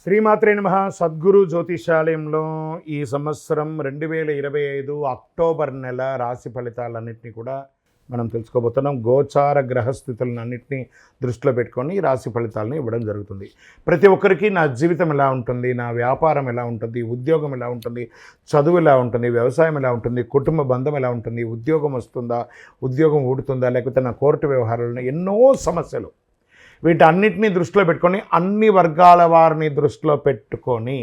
శ్రీమాత్రే నమః. సద్గురు జ్యోతిషాలయంలో ఈ సంవత్సరం 2025 అక్టోబర్ నెల రాశి ఫలితాలన్నింటినీ కూడా మనం తెలుసుకోబోతున్నాం. గోచార గ్రహస్థితులన్నింటినీ దృష్టిలో పెట్టుకొని ఈ రాశి ఫలితాలను ఇవ్వడం జరుగుతుంది. ప్రతి ఒక్కరికి నా జీవితం ఎలా ఉంటుంది, నా వ్యాపారం ఎలా ఉంటుంది, ఉద్యోగం ఎలా ఉంటుంది, చదువు ఎలా ఉంటుంది, వ్యవసాయం ఎలా ఉంటుంది, కుటుంబ బంధం ఎలా ఉంటుంది, ఉద్యోగం వస్తుందా, ఉద్యోగం ఊడుతుందా, లేకపోతే నా కోర్టు వ్యవహారాలను ఎన్నో సమస్యలు, వీటన్నిటినీ దృష్టిలో పెట్టుకొని అన్ని వర్గాల వారిని దృష్టిలో పెట్టుకొని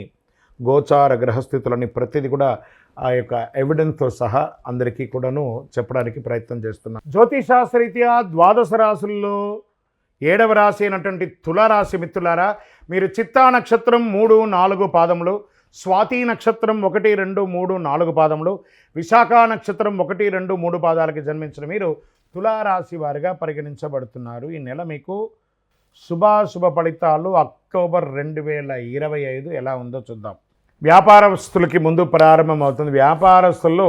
గోచార గ్రహస్థితులని ప్రతిదీ కూడా ఆ యొక్క ఎవిడెన్స్తో సహా అందరికీ కూడాను చెప్పడానికి ప్రయత్నం చేస్తున్నాను. జ్యోతిషాస్త్రరీత్యా ద్వాదశ రాశుల్లో 7వ రాశి అయినటువంటి తులారాశి మిత్రులారా, మీరు చిత్తా నక్షత్రం 3, 4 పాదములు, స్వాతి నక్షత్రం 1, 2, 3, 4 పాదములు, విశాఖ నక్షత్రం 1, 2, 3 పాదాలకి జన్మించిన మీరు తులారాశి వారిగా పరిగణించబడుతున్నారు. ఈ నెల మీకు శుభాశుభ ఫలితాలు అక్టోబర్ 2025 ఎలా ఉందో చూద్దాం. వ్యాపారస్తులకి ముందు ప్రారంభం అవుతుంది. వ్యాపారస్తుల్లో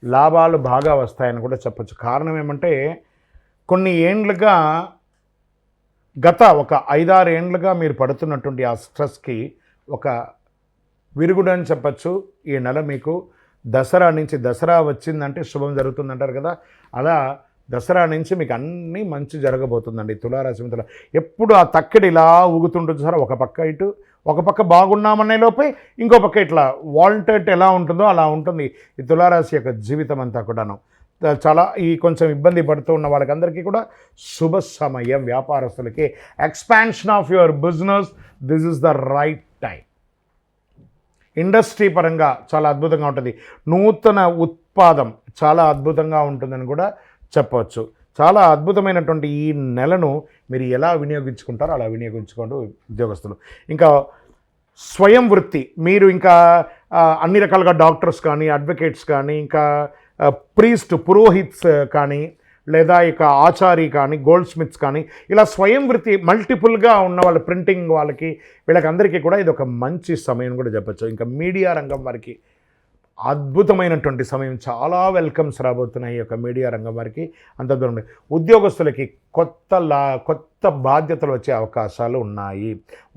లాభాలు బాగా వస్తాయని కూడా చెప్పచ్చు. కారణం ఏమంటే కొన్ని ఏండ్లుగా గత ఒక 5-6 ఏండ్లుగా మీరు పడుతున్నటువంటి ఆ స్ట్రెస్కి ఒక విరుగుడు అని చెప్పచ్చు. ఈ నెల మీకు దసరా నుంచి, దసరా వచ్చిందంటే శుభం జరుగుతుందంటారు కదా, అలా దసరా నుంచి మీకు అన్నీ మంచి జరగబోతుందండి. తులారాశి మిత్రులు ఎప్పుడు ఆ తక్కిడి ఇలా ఊగుతుంటుంది సార్, ఒక పక్క ఇటు, ఒక పక్క బాగున్నామనే లోపే ఇంకో పక్క ఇట్లా వాల్టెట్ ఎలా ఉంటుందో అలా ఉంటుంది ఈ తులారాశి యొక్క జీవితం అంతా కూడాను. చాలా ఈ కొంచెం ఇబ్బంది పడుతూ ఉన్న వాళ్ళకందరికీ కూడా శుభ సమయం. వ్యాపారస్తులకి expansion of your business, this is the right time. Industry పరంగా చాలా అద్భుతంగా ఉంటుంది. నూతన ఉత్పాదం చాలా అద్భుతంగా ఉంటుందని కూడా చెప్పవచ్చు. చాలా అద్భుతమైనటువంటి ఈ నెలను మీరు ఎలా వినియోగించుకుంటారో అలా వినియోగించుకోండి ఉద్యోగస్తులు. ఇంకా స్వయం వృత్తి, మీరు ఇంకా అన్ని రకాలుగా డాక్టర్స్ కానీ, అడ్వకేట్స్ కానీ, ఇంకా పురోహిత్స్ కానీ, లేదా ఇక ఆచారి కానీ, గోల్డ్ స్మిత్స్ కానీ, ఇలా స్వయం వృత్తి మల్టిపుల్గా ఉన్న వాళ్ళ ప్రింటింగ్ వాళ్ళకి, వీళ్ళకి అందరికీ కూడా ఇది ఒక మంచి సమయం కూడా చెప్పచ్చు. ఇంకా మీడియా రంగం వారికి అద్భుతమైనటువంటి సమయం. చాలా వెల్కమ్స్ రాబోతున్నాయి ఈ యొక్క మీడియా రంగం వారికి. అంత దూరం ఉద్యోగస్తులకి కొత్త బాధ్యతలు వచ్చే అవకాశాలు ఉన్నాయి.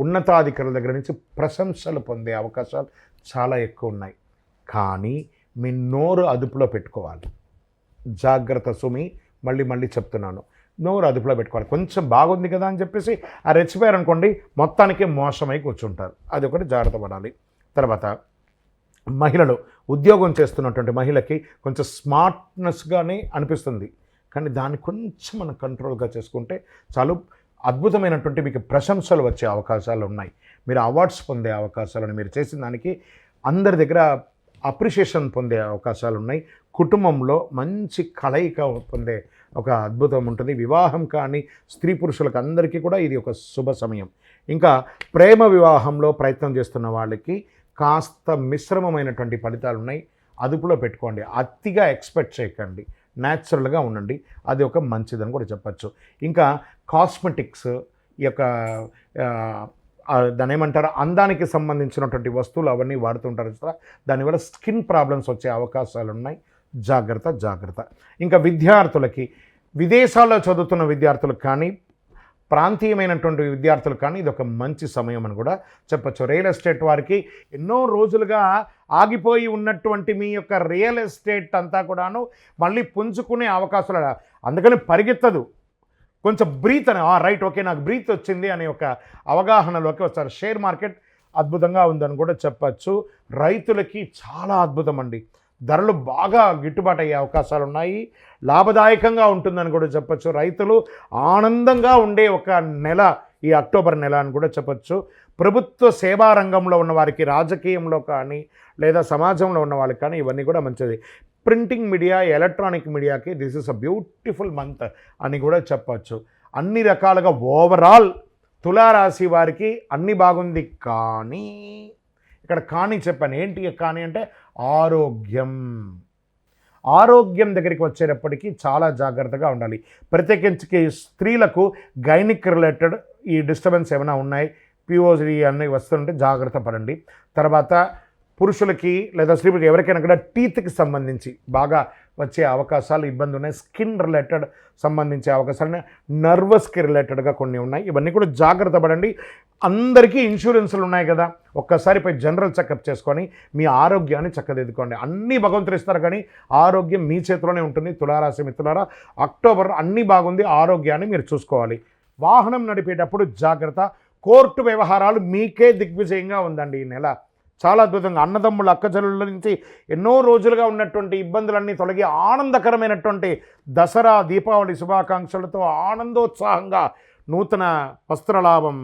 ఉన్నతాధికారుల దగ్గర నుంచి ప్రశంసలు పొందే అవకాశాలు చాలా ఎక్కువ ఉన్నాయి. కానీ మీ నోరు అదుపులో పెట్టుకోవాలి. జాగ్రత్త సుమి, మళ్ళీ చెప్తున్నాను, నోరు అదుపులో పెట్టుకోవాలి. కొంచెం బాగుంది కదా అని చెప్పేసి ఆ రెచ్చిపోయారనుకోండి, మొత్తానికే మోసమై కూర్చుంటారు. అది ఒకటి జాగ్రత్త పడాలి. తర్వాత మహిళలు, ఉద్యోగం చేస్తున్నటువంటి మహిళకి కొంచెం స్మార్ట్నెస్గానే అనిపిస్తుంది, కానీ దాన్ని కొంచెం మనం కంట్రోల్గా చేసుకుంటే చాలు. అద్భుతమైనటువంటి మీకు ప్రశంసలు వచ్చే అవకాశాలు ఉన్నాయి. మీరు అవార్డ్స్ పొందే అవకాశాలను, మీరు చేసిన దానికి అందరి దగ్గర అప్రిషియేషన్ పొందే అవకాశాలు ఉన్నాయి. కుటుంబంలో మంచి కలయిక పొందే ఒక అద్భుతం ఉంటుంది. వివాహం కానీ స్త్రీ పురుషులకు అందరికీ కూడా ఇది ఒక శుభ సమయం. ఇంకా ప్రేమ వివాహంలో ప్రయత్నం చేస్తున్న వాళ్ళకి కాస్త మిశ్రమమైనటువంటి ఫలితాలు ఉన్నాయి. అదుపులో పెట్టుకోండి. అతిగా ఎక్స్పెక్ట్ చేయకండి, న్యాచురల్గా ఉండండి. అది ఒక మంచిదని కూడా చెప్పచ్చు. ఇంకా కాస్మెటిక్స్, ఈ యొక్క దాని ఏమంటారు, అందానికి సంబంధించినటువంటి వస్తువులు అవన్నీ వాడుతుంటారు కదా, దానివల్ల స్కిన్ ప్రాబ్లమ్స్ వచ్చే అవకాశాలు ఉన్నాయి. జాగ్రత్త. ఇంకా విద్యార్థులకి, విదేశాల్లో చదువుతున్న విద్యార్థులకు కానీ, ప్రాంతీయమైనటువంటి విద్యార్థులు కానీ ఇది ఒక మంచి సమయం అని కూడా చెప్పచ్చు. రియల్ ఎస్టేట్ వారికి ఎన్నో రోజులుగా ఆగిపోయి ఉన్నటువంటి మీ యొక్క రియల్ ఎస్టేట్ అంతా కూడాను మళ్ళీ పుంజుకునే అవకాశాలు, అందుకని పరిగెత్తదు, కొంచెం బ్రీత్ అని, రైట్ ఓకే నాకు బ్రీత్ వచ్చింది అనే ఒక అవగాహనలోకి వస్తారు. షేర్ మార్కెట్ అద్భుతంగా ఉందని కూడా చెప్పచ్చు. రైతులకి చాలా అద్భుతం అండి. ధరలు బాగా గిట్టుబాటు అయ్యే అవకాశాలు ఉన్నాయి. లాభదాయకంగా ఉంటుందని కూడా చెప్పచ్చు. రైతులు ఆనందంగా ఉండే ఒక నెల ఈ అక్టోబర్ నెల అని కూడా చెప్పచ్చు. ప్రభుత్వ సేవా రంగంలో ఉన్న వారికి, రాజకీయంలో కానీ లేదా సమాజంలో ఉన్న వాళ్ళకి కానీ ఇవన్నీ కూడా మంచిది. ప్రింటింగ్ మీడియా, ఎలక్ట్రానిక్ మీడియాకి this is a beautiful month అని కూడా చెప్పచ్చు. అన్ని రకాలుగా ఓవరాల్ తులారాశి వారికి అన్నీ బాగుంది. కానీ ఇక్కడ కానీ చెప్పాను, ఏంటి కానీ అంటే ఆరోగ్యం దగ్గరికి వచ్చేటప్పటికీ చాలా జాగ్రత్తగా ఉండాలి. ప్రత్యేకించి స్త్రీలకు గైనిక్ రిలేటెడ్ ఈ డిస్టర్బెన్స్ ఏమైనా ఉన్నాయి, పిఓసి అన్నీ వస్తుంటే జాగ్రత్త పడండి. తర్వాత పురుషులకి లేదా స్త్రీలకు ఎవరికైనా కూడా టీత్కి సంబంధించి బాగా వచ్చే అవకాశాలు, ఇబ్బంది ఉన్నాయి. స్కిన్ రిలేటెడ్ సంబంధించే అవకాశాలు, నర్వస్కి రిలేటెడ్గా కొన్ని ఉన్నాయి. ఇవన్నీ కూడా జాగ్రత్త పడండి. అందరికీ ఇన్సూరెన్స్లు ఉన్నాయి కదా, ఒక్కసారి పోయి జనరల్ చెకప్ చేసుకొని మీ ఆరోగ్యాన్ని చక్కదిద్దుకోండి. అన్నీ భగవంతుడు ఇస్తారు, కానీ ఆరోగ్యం మీ చేతిలోనే ఉంటుంది. తులారాశి మిత్రులారా, అక్టోబర్ అన్నీ బాగుంది, ఆరోగ్యాన్ని మీరు చూసుకోవాలి. వాహనం నడిపేటప్పుడు జాగ్రత్త. కోర్టు వ్యవహారాలు మీకే దిగ్విజయంగా ఉందండి ఈ నెల. చాలా అద్భుతంగా అన్నదమ్ముల అక్కచెల్లెళ్ళ నుంచి ఎన్నో రోజులుగా ఉన్నటువంటి ఇబ్బందులన్నీ తొలగి ఆనందకరమైనటువంటి దసరా దీపావళి శుభాకాంక్షలతో ఆనందోత్సాహంగా నూతన వస్త్రలాభం,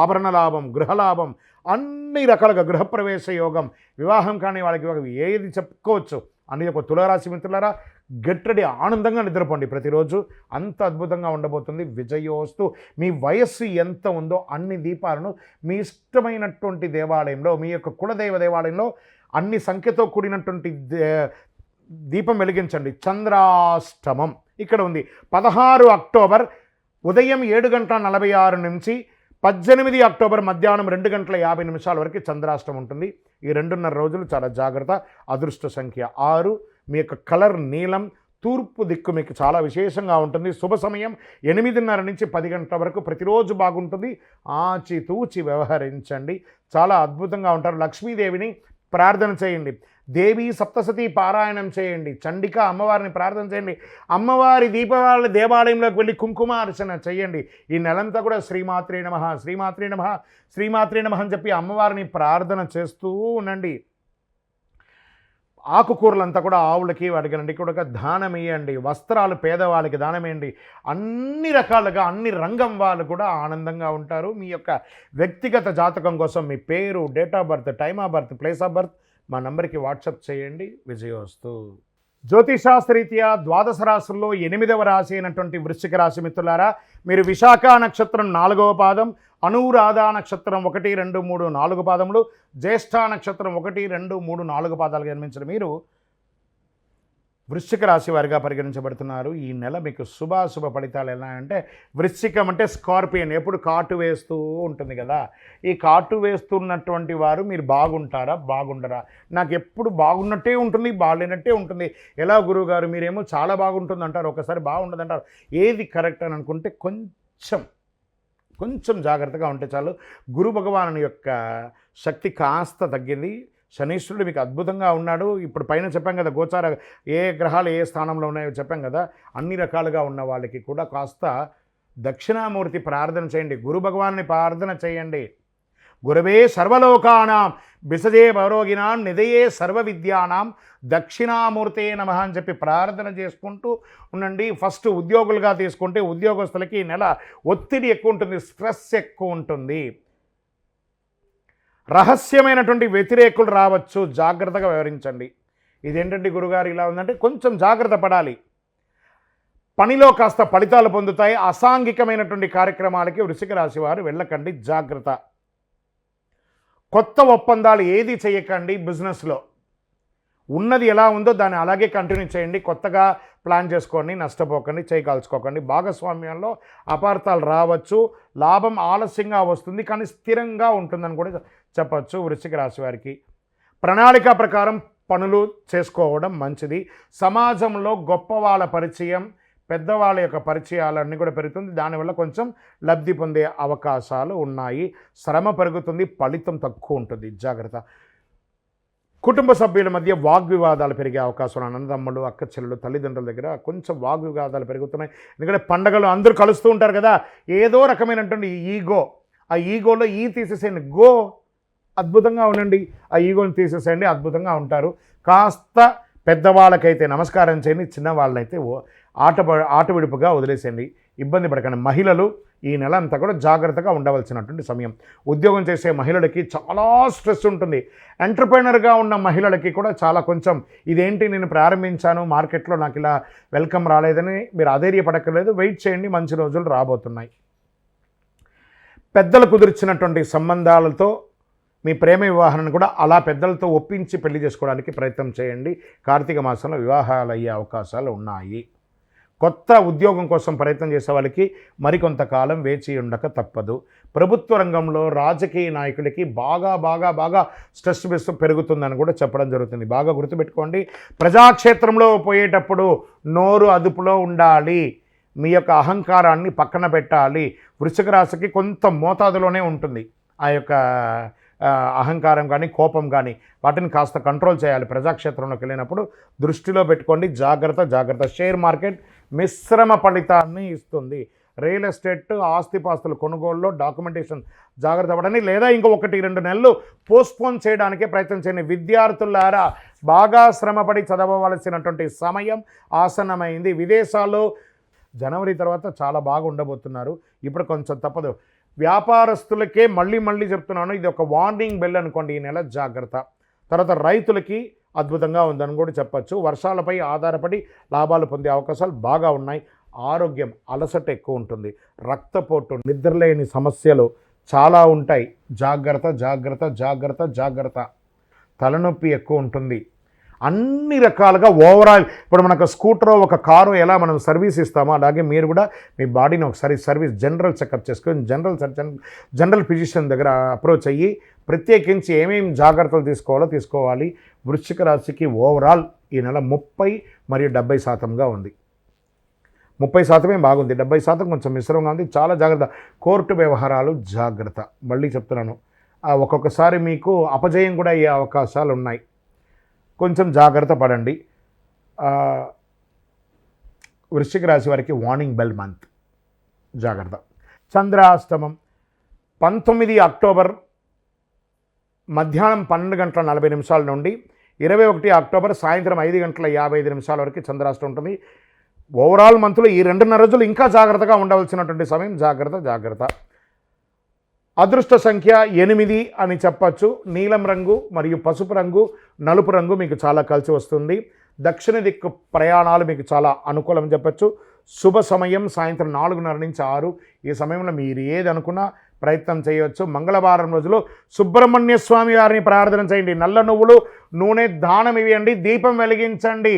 ఆభరణ లాభం, గృహలాభం, అన్ని రకాలుగా గృహప్రవేశ యోగం, వివాహం కానీ వాళ్ళకి ఏది చెప్పుకోవచ్చు అని ఒక తులారాశి మిత్రులారా, గట్టిడి ఆనందంగా నిద్రపోండి ప్రతిరోజు. అంత అద్భుతంగా ఉండబోతుంది. విజయోస్తు. మీ వయస్సు ఎంత ఉందో అన్ని దీపాలను మీ ఇష్టమైనటువంటి దేవాలయంలో, మీ యొక్క కులదైవ దేవాలయంలో అన్ని సంఖ్యతో కూడినటువంటి దీపం వెలిగించండి. చంద్రాష్టమం ఇక్కడ ఉంది. 16 అక్టోబర్ ఉదయం 7:46 నుంచి 18 అక్టోబర్ మధ్యాహ్నం 2:50 వరకు చంద్రాష్టమం ఉంటుంది. ఈ 2.5 రోజులు చాలా జాగ్రత్త. అదృష్ట సంఖ్య 6. మీ యొక్క కలర్ నీలం. తూర్పు దిక్కు మీకు చాలా విశేషంగా ఉంటుంది. శుభ సమయం 8:30 నుంచి 10 గంటల వరకు. ప్రతిరోజు బాగుంటుంది. ఆచితూచి వ్యవహరించండి. చాలా అద్భుతంగా ఉంటారు. లక్ష్మీదేవిని ప్రార్థన చేయండి. దేవి సప్తసతి పారాయణం చేయండి. చండిక అమ్మవారిని ప్రార్థన చేయండి. అమ్మవారి దీపావళి దేవాలయంలోకి వెళ్ళి కుంకుమార్చన చేయండి. ఈ నెలంతా కూడా శ్రీమాత్రే నమః, శ్రీమాత్రే నమః, శ్రీమాత్రే నమః అని చెప్పి అమ్మవారిని ప్రార్థన చేస్తూ ఉండండి. ఆకుకూరలంతా కూడా ఆవులకి వాటికి కూడా దానం ఇవ్వండి. వస్త్రాలు పేదవాళ్ళకి దానం ఇవ్వండి. అన్ని రకాలుగా అన్ని రంగం వాళ్ళు కూడా ఆనందంగా ఉంటారు. మీ యొక్క వ్యక్తిగత జాతకం కోసం మీ పేరు, date of birth, time of birth, place of birth మా నంబర్కి వాట్సాప్ చేయండి. విజయోస్తు. జ్యోతిషాస్త్రరీత్యా ద్వాదశ రాశుల్లో 8వ రాశి అయినటువంటి వృశ్చిక రాశి మిత్రులారా, మీరు విశాఖ నక్షత్రం 4వ పాదం, అనురాధ నక్షత్రం 1, 2, 3, 4 పాదములు, జ్యేష్ఠ నక్షత్రం 1, 2, 3, 4 పాదాలు జన్మించిన మీరు వృశ్చిక రాశి వారిగా పరిగణించబడుతున్నారు. ఈ నెల మీకు శుభాశుభ ఫలితాలు ఎలా అంటే, వృశ్చికం అంటే స్కార్పియన్, ఎప్పుడు కాటు వేస్తూ ఉంటుంది కదా. ఈ కాటు వేస్తున్నటువంటి వారు మీరు బాగుంటారా బాగుండరా? నాకు ఎప్పుడు బాగున్నట్టే ఉంటుంది, బాగాలేనట్టే ఉంటుంది. ఎలా గురువుగారు మీరేమో చాలా బాగుంటుంది అంటారు, ఒకసారి బాగుండదు అంటారు. ఏది కరెక్ట్ అని అనుకుంటే కొంచెం జాగ్రత్తగా ఉంటే చాలు. గురు భగవాను యొక్క శక్తి కాస్త తగ్గింది. శనీశ్వరుడు మీకు అద్భుతంగా ఉన్నాడు. ఇప్పుడు పైన చెప్పాం కదా, గోచార ఏ గ్రహాలు ఏ స్థానంలో ఉన్నాయో చెప్పాం కదా. అన్ని రకాలుగా ఉన్న వాళ్ళకి కూడా కాస్త దక్షిణామూర్తి ప్రార్థన చేయండి. గురు భగవాన్ని ప్రార్థన చేయండి. గురవే సర్వలోకానాం బిసజే భవరోగినాం నిధయే సర్వ విద్యానాం దక్షిణామూర్తే నమః అని చెప్పి ప్రార్థన చేసుకుంటూ ఉండండి. ఫస్ట్ ఉద్యోగులుగా తీసుకుంటే ఉద్యోగస్తులకి ఈ నెల ఒత్తిడి ఎక్కువ ఉంటుంది, స్ట్రెస్ ఎక్కువ ఉంటుంది. రహస్యమైనటువంటి వ్యతిరేకులు రావచ్చు, జాగ్రత్తగా వ్యవహరించండి. ఇదేంటంటే గురుగారు ఇలా ఉందంటే కొంచెం జాగ్రత్త పడాలి. పనిలో కాస్త ఫలితాలు పొందుతాయి. అసాంఘికమైనటువంటి కార్యక్రమాలకి వృశ్చిక రాశి వారు వెళ్ళకండి, జాగ్రత్త. కొత్త ఒప్పందాలు ఏది చేయకండి. బిజినెస్లో ఉన్నది ఎలా ఉందో దాన్ని అలాగే కంటిన్యూ చేయండి. కొత్తగా ప్లాన్ చేసుకోండి, నష్టపోకండి, చేయకాల్చుకోకండి. భాగస్వామ్యంలో అపార్థాలు రావచ్చు. లాభం ఆలస్యంగా వస్తుంది, కానీ స్థిరంగా ఉంటుందని కూడా చెప్పచ్చు. వృశ్చిక రాశి వారికి ప్రణాళిక ప్రకారం పనులు చేసుకోవడం మంచిది. సమాజంలో గొప్ప వాళ్ళ పరిచయం, పెద్దవాళ్ళ యొక్క పరిచయాలన్నీ కూడా పెరుగుతుంది. దానివల్ల కొంచెం లబ్ధి పొందే అవకాశాలు ఉన్నాయి. శ్రమ పెరుగుతుంది, ఫలితం తక్కువ ఉంటుంది, జాగ్రత్త. కుటుంబ సభ్యుల మధ్య వాగ్వివాదాలు పెరిగే అవకాశం, అన్నదమ్ములు, అక్క చెల్లెలు, తల్లిదండ్రుల దగ్గర కొంచెం వాగ్వివాదాలు పెరుగుతున్నాయి. ఎందుకంటే పండగలు అందరూ కలుస్తూ ఉంటారు కదా, ఏదో రకమైనటువంటి ఈగో, ఆ ఈగోలో తీసేసేయండి. అద్భుతంగా ఉండండి. ఆ ఈగోని తీసేసేయండి, అద్భుతంగా ఉంటారు. కాస్త పెద్దవాళ్ళకైతే నమస్కారం చేయండి, చిన్నవాళ్ళనైతే ఆట విడుపుగా వదిలేసేయండి. ఇబ్బంది పడకండి. మహిళలు ఈ నెల అంతా కూడా జాగ్రత్తగా ఉండవలసినటువంటి సమయం. ఉద్యోగం చేసే మహిళలకి చాలా స్ట్రెస్ ఉంటుంది. ఎంటర్ప్రైనర్గా ఉన్న మహిళలకి కూడా చాలా కొంచెం ఇదేంటి నేను ప్రారంభించాను మార్కెట్లో నాకు ఇలా వెల్కమ్ రాలేదని మీరు అధైర్యపడక్కర్లేదు. వెయిట్ చేయండి, మంచి రోజులు రాబోతున్నాయి. పెద్దలు కుదిర్చినటువంటి సంబంధాలతో మీ ప్రేమ వివాహాన్ని కూడా అలా పెద్దలతో ఒప్పించి పెళ్లి చేసుకోవడానికి ప్రయత్నం చేయండి. కార్తీక మాసంలో వివాహాలు అయ్యే అవకాశాలు ఉన్నాయి. కొత్త ఉద్యోగం కోసం ప్రయత్నం చేసే వాళ్ళకి మరికొంతకాలం వేచి ఉండక తప్పదు. ప్రభుత్వ రంగంలో రాజకీయ నాయకులకి బాగా స్ట్రెస్ పెరుగుతుందని కూడా చెప్పడం జరుగుతుంది. బాగా గుర్తుపెట్టుకోండి. ప్రజాక్షేత్రంలో పోయేటప్పుడు నోరు అదుపులో ఉండాలి. మీ యొక్క అహంకారాన్ని పక్కన పెట్టాలి. వృశ్చిక రాశికి కొంత మోతాదులోనే ఉంటుంది. ఆ యొక్క అహంకారం కానీ కోపం కానీ వాటిని కాస్త కంట్రోల్ చేయాలి. ప్రజాక్షేత్రంలోకి వెళ్ళినప్పుడు దృష్టిలో పెట్టుకోండి. జాగ్రత్త జాగ్రత్త. షేర్ మార్కెట్ మిశ్రమ ఫలితాన్ని ఇస్తుంది. రియల్ ఎస్టేట్ ఆస్తిపాస్తుల కొనుగోలులో డాక్యుమెంటేషన్ జాగ్రత్త పడండి, లేదా ఇంకో 1-2 నెలలు పోస్ట్పోన్ చేయడానికే ప్రయత్నం చేయండి. విద్యార్థులారా బాగా శ్రమపడి చదవవలసినటువంటి సమయం ఆసన్నమైంది. విదేశాల్లో జనవరి తర్వాత చాలా బాగా ఉండబోతున్నారు. ఇప్పుడు కొంచెం తప్పదు. వ్యాపారస్తులకే మళ్ళీ చెప్తున్నాను, ఇది ఒక వార్నింగ్ బెల్ అనుకోండి. ఈ నెల జాగ్రత్త. తర్వాత రైతులకి అద్భుతంగా ఉందని కూడా చెప్పచ్చు. వర్షాలపై ఆధారపడి లాభాలు పొందే అవకాశాలు బాగా ఉన్నాయి. ఆరోగ్యం అలసట ఎక్కువ ఉంటుంది. రక్తపోటు, నిద్రలేని సమస్యలు చాలా ఉంటాయి. జాగ్రత్త జాగ్రత్త జాగ్రత్త జాగ్రత్త. తలనొప్పి ఎక్కువ ఉంటుంది. అన్ని రకాలుగా ఓవరాల్ ఇప్పుడు మనకు స్కూటర్ ఒక కారు ఎలా మనం సర్వీస్ ఇస్తామో అలాగే మీరు కూడా మీ బాడీని ఒకసారి సర్వీస్ జనరల్ చెకప్ చేసుకొని జనరల్ ఫిజిషియన్ దగ్గర అప్రోచ్ అయ్యి ప్రత్యేకించి ఏమేమి జాగ్రత్తలు తీసుకోవాలి. వృశ్చిక రాశికి ఓవరాల్ ఈ నెల 30 మరియు 70%గా ఉంది. 30% బాగుంది, 70% కొంచెం మిశ్రమంగా ఉంది. చాలా జాగ్రత్త. కోర్టు వ్యవహారాలు జాగ్రత్త. మళ్ళీ చెప్తున్నాను, ఒక్కొక్కసారి మీకు అపజయం కూడా అయ్యే అవకాశాలు ఉన్నాయి. కొంచెం జాగ్రత్త పడండి. వృశ్చిక రాశి వారికి వార్నింగ్ బెల్ మంత్. జాగ్రత్త. చంద్రాష్టమం 19 అక్టోబర్ మధ్యాహ్నం 12:40 నుండి 21 అక్టోబర్ సాయంత్రం 5:55 వరకు చంద్రాష్టమం ఉంటుంది. ఓవరాల్ మంత్లో ఈ 2.5 రోజులు ఇంకా జాగ్రత్తగా ఉండవలసినటువంటి సమయం. జాగ్రత్త. అదృష్ట సంఖ్య 8 అని చెప్పచ్చు. నీలం రంగు మరియు పసుపు రంగు, నలుపు రంగు మీకు చాలా కలిసి వస్తుంది. దక్షిణ దిక్కు ప్రయాణాలు మీకు చాలా అనుకూలం చెప్పచ్చు. శుభ సమయం సాయంత్రం 4:30 నుంచి 6. ఈ సమయంలో మీరు ఏది అనుకున్నా ప్రయత్నం చేయవచ్చు. మంగళవారం రోజులో సుబ్రహ్మణ్య స్వామి వారిని ప్రార్థన చేయండి. నల్ల నువ్వులు నూనె దానం ఇవ్వండి. దీపం వెలిగించండి.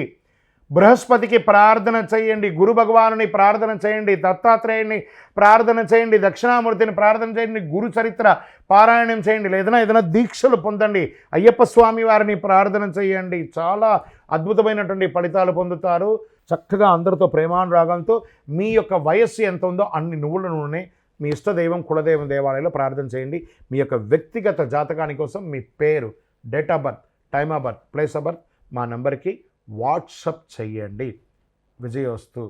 బృహస్పతికి ప్రార్థన చేయండి. గురు భగవానుని ప్రార్థన చేయండి. దత్తాత్రేయుని ప్రార్థన చేయండి. దక్షిణామూర్తిని ప్రార్థన చేయండి. గురు చరిత్ర పారాయణం చేయండి. ఏదైనా దీక్షలు పొందండి. అయ్యప్ప స్వామి వారిని ప్రార్థన చేయండి. చాలా అద్భుతమైనటువంటి ఫలితాలు పొందుతారు. చక్కగా అందరితో ప్రేమానురాగంతో మీ యొక్క వయస్సు ఎంత ఉందో అన్ని నువ్వుల నూనె మీ ఇష్టదైవం కులదైవం దేవాలయంలో ప్రార్థన చేయండి. మీ యొక్క వ్యక్తిగత జాతకాని కోసం మీ పేరు, date of birth, time of birth, place of birth మా నంబర్కి వాట్సప్ చెయ్యండి. విజయోస్తు.